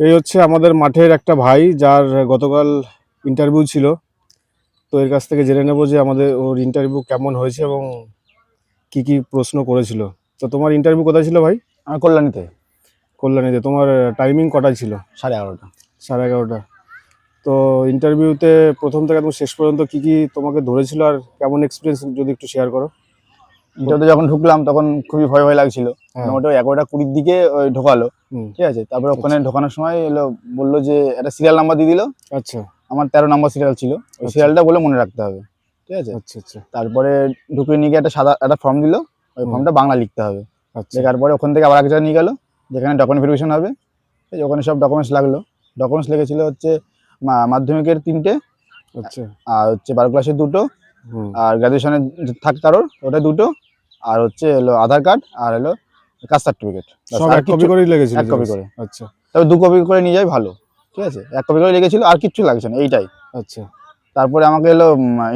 এই হচ্ছে আমাদের মাঠের একটা ভাই, যার গতকাল ইন্টারভিউ ছিল। তো এর কাছ থেকে জেনে নেব যে আমাদের ওর ইন্টারভিউ কেমন হয়েছে এবং কি কি প্রশ্ন করেছিল। তো তোমার ইন্টারভিউ কোথায় ছিল ভাই? আমার কল্যাণীতে। কল্যাণীতে। তোমার টাইমিং কটায় ছিল? 11:30। 11:30। তো ইন্টারভিউতে প্রথম থেকে একদম শেষ পর্যন্ত কি কি তোমাকে ধরেছিল আর কেমন এক্সপিরিয়েন্স যদি একটু শেয়ার করো। ইন্টারভিউতে যখন ঢুকলাম তখন খুবই ভয় ভয় লাগছিল। হ্যাঁ। ওটা 11:20 দিকে ওই ঢোকালো। হুম। ঠিক আছে, তারপরে ওখানে আচ্ছা ঢোকানোর সময় এলো, বললো যে একটা সিরিয়াল নাম্বার দিয়ে দিল। আচ্ছা আমার 13 নম্বর সিরিয়াল ছিল, ওই আচ্ছা সিরিয়ালটা বলে মনে রাখতে হবে। ঠিক আছে, আচ্ছা আচ্ছা। তারপরে ঢুকে নিয়ে গিয়ে একটা সাদা একটা ফর্ম দিল, ওই হুম। ফর্মটা বাংলা লিখতে হবে। আচ্ছা লেখার পরে ওখান থেকে আবার এক জায়গায় নিয়ে গেল, যেখানে ডকুমেন্ট ভেরিফিকেশন হবে। ঠিক আছে, ওখানে সব ডকুমেন্টস লাগলো। ডকুমেন্টস লেগেছিল হচ্ছে মাধ্যমিকের 3টে, আচ্ছা। আর হচ্ছে 12 ক্লাসের 2টো, হুম। আর গ্র্যাজুয়েশনের থাক কারোর ওটা 2টো, আর হচ্ছে এলো আধার কার্ড, আর এলো কাস্ট সার্টিফিকেট। সব আর এক কপি করেই লেগেছিল? এক কপি করে। আচ্ছা তবে 2 কপি করে নিয়ে যাই ভালো। ঠিক আছে, 1 কপি করে লেগেছিল, আর কিচ্ছু লাগছে না, এইটাই। আচ্ছা তারপরে আমাকে এলো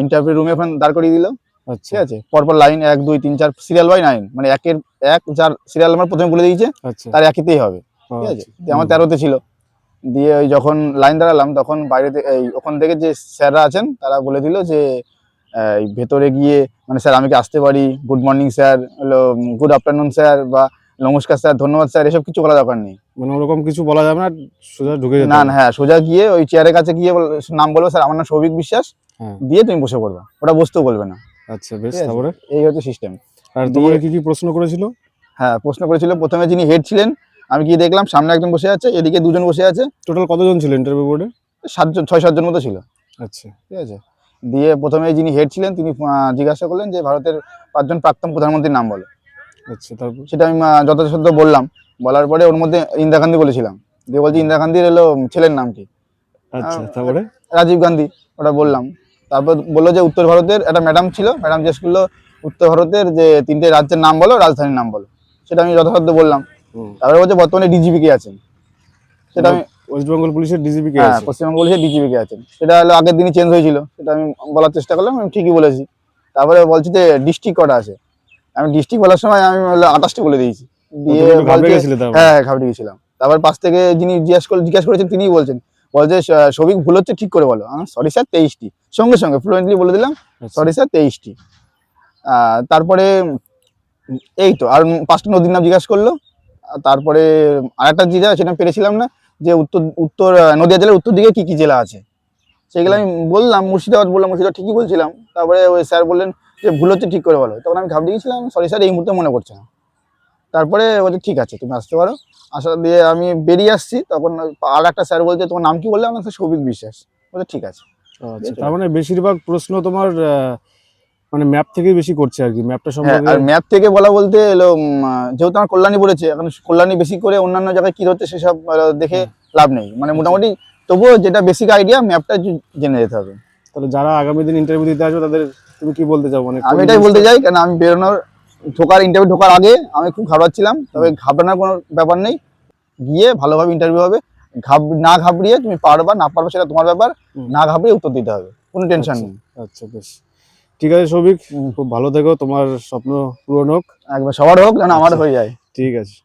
ইন্টারভিউ রুমে ওখানে দাঁড় করিয়ে দিল। আচ্ছা ঠিক আছে, পরপর লাইন 1 2 3 4 সিরিয়াল বাই 9, মানে একের এক, যার সিরিয়াল নাম্বার প্রথমে বলে দিয়েছে আচ্ছা। তার একইতেই হবে। ঠিক আছে, আচ্ছা। আমার 13তে ছিল। দিয়ে ওই যখন লাইন দাঁড়ালাম তখন বাইরে এই ওখান থেকে যে স্যাররা আছেন তারা বলে দিল যে এই ভেতরে গিয়ে, মানে স্যার আমি কি আসতে পারি, গুড মর্নিং স্যার, হলো গুড আফটারনুন স্যার, বা নমস্কার স্যার, ধন্যবাদ স্যার, এসব কিছু বলা দরকার নেই। মানে ওরকম কিছু বলা যাবে না, সোজা ঢুকে যেতে না হবে? না, হ্যাঁ, সোজা গিয়ে ওই চেয়ারের কাছে গিয়ে নাম বলবো, স্যার আমার নাম সৌভিক বিশ্বাস, হ্যাঁ। দিয়ে তুমি বসে পড়বা, ওটা বসতেও বলবে না। আচ্ছা বেশ। ঠিক আছে, তারপরে এই হচ্ছে সিস্টেম। আর দিয়ে তোমাকে কি কি প্রশ্ন করেছিল? হ্যাঁ, প্রশ্ন করেছিল। প্রথমে যিনি হেড ছিলেন, আমি গিয়ে দেখলাম সামনে একজন বসে আছে, এদিকে 2জন বসে আছে। টোটাল কতজন ছিল ইন্টারভিউ বোর্ডে? 7জন 6-7জন মতো ছিল। আচ্ছা ঠিক আছে, দিয়ে প্রথমে যিনি হেড ছিলেন তিনি জিজ্ঞাসা করলেন যে ভারতের 5জন প্রাক্তন প্রধানমন্ত্রীর নাম বলো। আচ্ছা। তারপর? সেটা আমি যথাসাধ্য বললাম। বলার পরে ওর মধ্যে ইন্দিরা গান্ধী বলেছিলাম। দিয়ে বলছি ইন্দিরা গান্ধীর এলো ছেলের নাম কি? আচ্ছা। তারপরে? রাজীব গান্ধী, ওটা বললাম। তারপর বললো যে উত্তর ভারতের একটা ম্যাডাম ছিল, ম্যাডাম জিজ্ঞেস করলো উত্তর ভারতের যে 3টে রাজ্যের নাম বলো, রাজধানীর নাম বলো। সেটা আমি যথাসাধ্য বললাম। তারপরে বলছে বর্তমানে ডিজিপি কে আছেন, সেটা আমি ওয়েস্ট বেঙ্গল পুলিশের ডিজিপি কে হ্যাঁ, আছে? পশ্চিমবঙ্গ পুলিশের ডিজিপি কে আছেন, সেটা হলো আগের দিনই চেঞ্জ হয়েছিল, সেটা আমি বলার চেষ্টা করলাম, আমি ঠিকই বলেছি। তারপরে বলছি যে ডিস্ট্রিক্ট কটা আছে, আমি ডিস্ট্রিক্ট বলার সময় আমি 28টি বলে দিয়েছি। দিয়ে তুমি একটু ঘাবড়ে বলছে গেছিলে তার মানে? হ্যাঁ, ঘাবড়ে গেছিলাম। তারপর পাশ থেকে যিনি জিজ্ঞেস করেছেন তিনিই বলছেন, বলছে সবিক ভুল হচ্ছে, ঠিক করে বলো। সরি স্যার 23টি, সঙ্গে সঙ্গে ফ্লুয়েন্টলি বলে দিলাম, আচ্ছা সরি স্যার 23টি। তারপরে এই তো আর 5টা নদীর নাম জিজ্ঞাসা করলো। তারপরে আরেকটা জেলা সেটা আমি পেরেছিলাম না, যে উত্তর উত্তর নদিয়া জেলার উত্তর দিকে কি কি জেলা আছে, সেগুলো আমি বললাম। মুর্শিদাবাদ বললাম, মুর্শিদাবাদ ঠিকই বলছিলাম। তারপরে ওই স্যার বললেন যে ভুল হচ্ছে, ঠিক করে বলো। তখন আমি ঘাবড়ে গেছিলাম, সরি স্যার এই মুহূর্তে মনে পড়ছে না। তারপরে বলছে ঠিক আছে তুমি আসতে পারো। আসা দিয়ে আমি বেরিয়ে আসছি, তখন আর একটা স্যার বলছে তোমার নাম কি? বললাম না স্যার সৌভিক বিশ্বাস। বলছে ঠিক আছে। আচ্ছা। তার মানে বেশিরভাগ প্রশ্ন তোমার মানে ম্যাপ থেকেই বেশি করছে আর কি, ম্যাপটা হ্যাঁ, সম্পর্কে। আর ম্যাপ থেকে বলা বলতে এলো যেহেতু আমার কল্যাণী পড়েছে, এখন কল্যাণী বেশি করে অন্যান্য জায়গায় কি হচ্ছে সেসব দেখে লাভ নেই, মানে মোটামুটি তবুও যেটা বেসিক আইডিয়া ম্যাপটা জেনে যেতে হবে। তাহলে যারা আগামী দিন ইন্টারভিউ দিতে আসবে তাদের তুমি কি বলতে চাও, মানে আমি এটাই বলতে চাই, কারণ আমি ইন্টারভিউ ঢোকার আগে আমি খুব ঘাবড়াচ্ছিলাম, তবে ঘাবড়ানোর কোনো ব্যাপার নেই। গিয়ে ভালোভাবে ইন্টারভিউ হবে, না ঘাবড়িয়ে তুমি পারবা না পারবা সেটা তোমার ব্যাপার, না ঘাবড়িয়ে উত্তর দিতে হবে, কোনো টেনশন নেই। আচ্ছা বেশ, ঠিক আছে সৌভিক, খুব ভালো থেকো, তোমার স্বপ্ন পূরণ হোক। একবার সবার হোক, যেন আমার হয়ে যায়। ঠিক আছে।